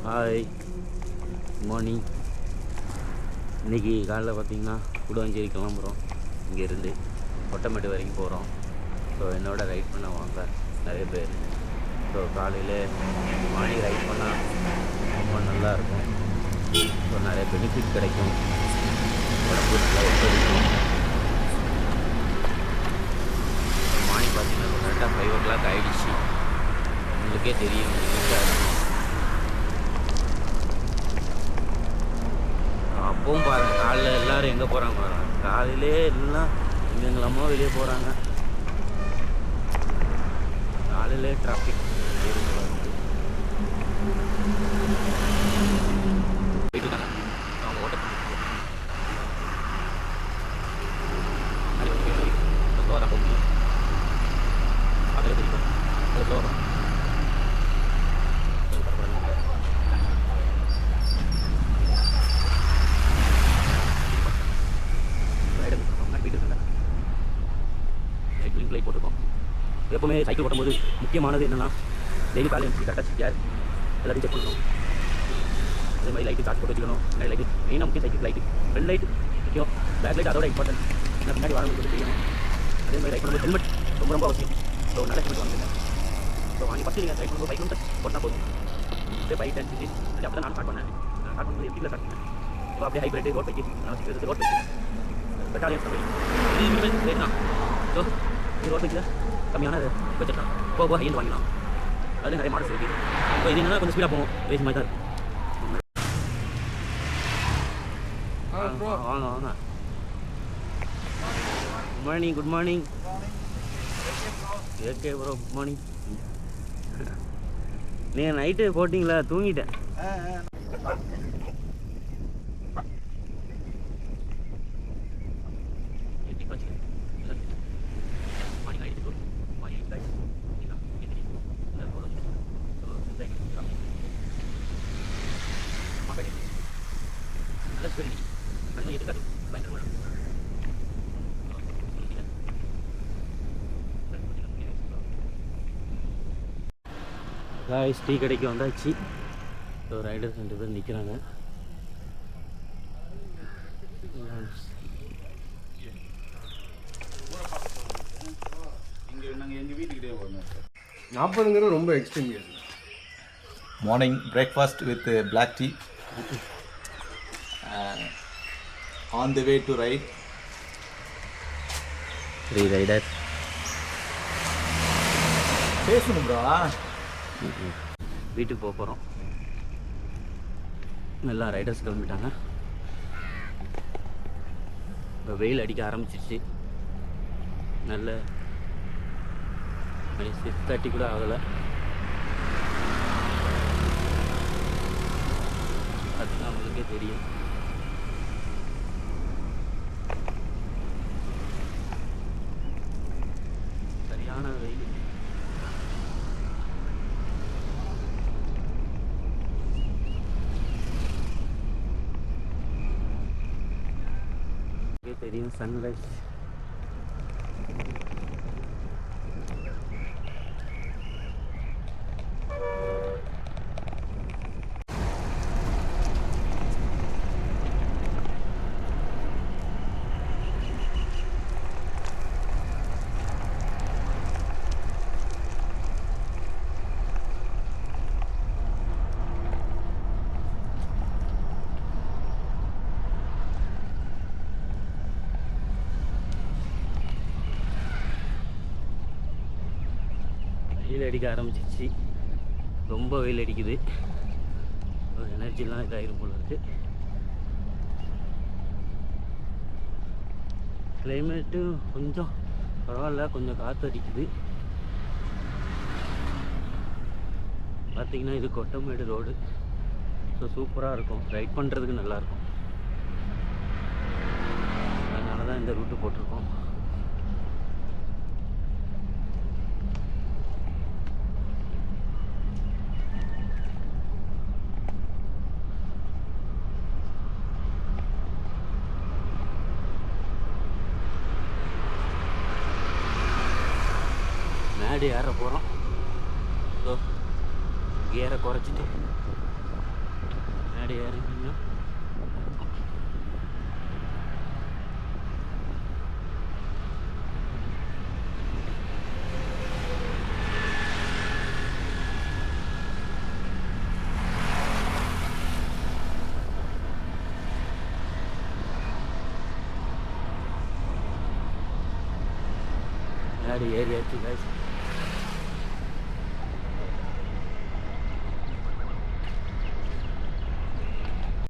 Hi, morning. இன்றைக்கி காலையில் பார்த்திங்கன்னா குடுவாஞ்சேரி கிளம்புறோம். இங்கேருந்து கொட்டமேட்டு வரைக்கும் போகிறோம். ஸோ என்னோட ரைட் பண்ண வாங்க நிறைய பேர். ஸோ காலையில் மார்னிங் ரைட் பண்ணால் ரொம்ப நல்லாயிருக்கும். ஸோ நிறைய பெனிஃபிட் கிடைக்கும், உடம்பு நல்லா ஒத்துழைக்கும். மார்னிங் பார்த்திங்கன்னா கரெக்டாக 5 o'clock ஆகிடுச்சு. உங்களுக்கே தெரியும் அப்பவும் பாருங்கள் காலையில் எல்லோரும் எங்கே போகிறாங்க பாருங்கள். காலையிலே எல்லாம் எங்கெங்கெல்லாமோ வெளியே போகிறாங்க. காலையிலே டிராஃபிக் போட்டிருக்கோம். எப்பவுமே சைக்கிள் ஓட்டும்போது முக்கியமானது என்னென்னா டெய்லி காலையில் கரெக்டாக சிக்கியார் எல்லாத்தையும் செக் பண்ணணும். அதே மாதிரி லைட்டு சார்ஜ் போட்டு வச்சுக்கணும். லைட்டு மெயினாக முக்கியம் சைக்கிள் லைட்டு. ஃப்ரண்ட் லைட் முக்கியம், பேக் லைட் அதோட இம்பார்ட்டன்ட். ஏன்னா பின்னாடி வாங்க செய்யணும். அதே மாதிரி ரைட் பண்ணும்போது ஹெல்மெட் ரொம்ப ரொம்ப அவசியம். ஸோ நல்ல ஹெல்மெட் வாங்குங்க. ஸோ வாங்கி ஃபஸ்ட்டு நீங்கள் ரைட் பண்ணும்போது 5 கிலோமீட்டர் போட்டால் போதும். அப்படியே 5, 10 மினிட்ஸ் அப்படி தான் நான் ஸ்டார்ட் பண்ணேன். ஸ்டார்ட் பண்ணும்போது எப்படியில் ஸ்டார்ட் பண்ணேன். ஸோ அப்படியே hybrid road bike road bike battalion right தான். ஸோ இது ரோட் பைக்கில் கம்மியான பட்ஜெட் தான். போக ஹையண்ட் வாங்கிக்கலாம். அதில் நிறைய மாடல்ஸ் இருக்குது. இப்போ இது என்னன்னா கொஞ்சம் ஸ்பீடாக போகும். ரேஸ் மாதிரி தான் இருக்கும். வாங்க வாங்க. Good morning. Good morning. Okay bro, good morning. நீங்கள் நைட்டு போட்டிங்களா? தூங்கிட்டேன். காய்ஸ், டீ கடைக்கு வந்தாச்சு. ஒரு ரைடர்ஸ் 2 பேர் நிற்கிறாங்க. எங்கள் வீட்டுக்கிட்டே வரணும். 40ங்கிறது ரொம்ப extreme. Morning breakfast with black tea. On the way to ride. 3 riders பேசணும் ப்ரோ. வீட்டுக்கு போக போகிறோம். நல்லா ரைடர்ஸ் கிளம்பிட்டாங்க. இப்போ வெயில் அடிக்க ஆரம்பிச்சிருச்சு. நல்ல 6:30 கூட ஆகலை. அதுதான் அவங்களுக்கே தெரியும். சரியான வெயில். தெரியும் சன்ரைஸ். வெயில் அடிக்க ஆரம்பிச்சிச்சு. ரொம்ப வெயில் அடிக்குது. எனர்ஜிலாம் இதாகிடும் போல இருக்குது. கிளைமேட்டு கொஞ்சம் பரவாயில்ல, கொஞ்சம் காற்று அடிக்குது. பார்த்திங்கன்னா இது கொட்டமேடு ரோடு. ஸோ சூப்பராக இருக்கும், ரைட் பண்ணுறதுக்கு நல்லாயிருக்கும். அதனால தான் இந்த ரூட்டு போட்டிருக்கோம். மேடு ஏற போகிறோம். ஸோ கியரை குறைச்சிட்டு மேடை ஏறிங்க. மேடை ஏறியாச்சு guys.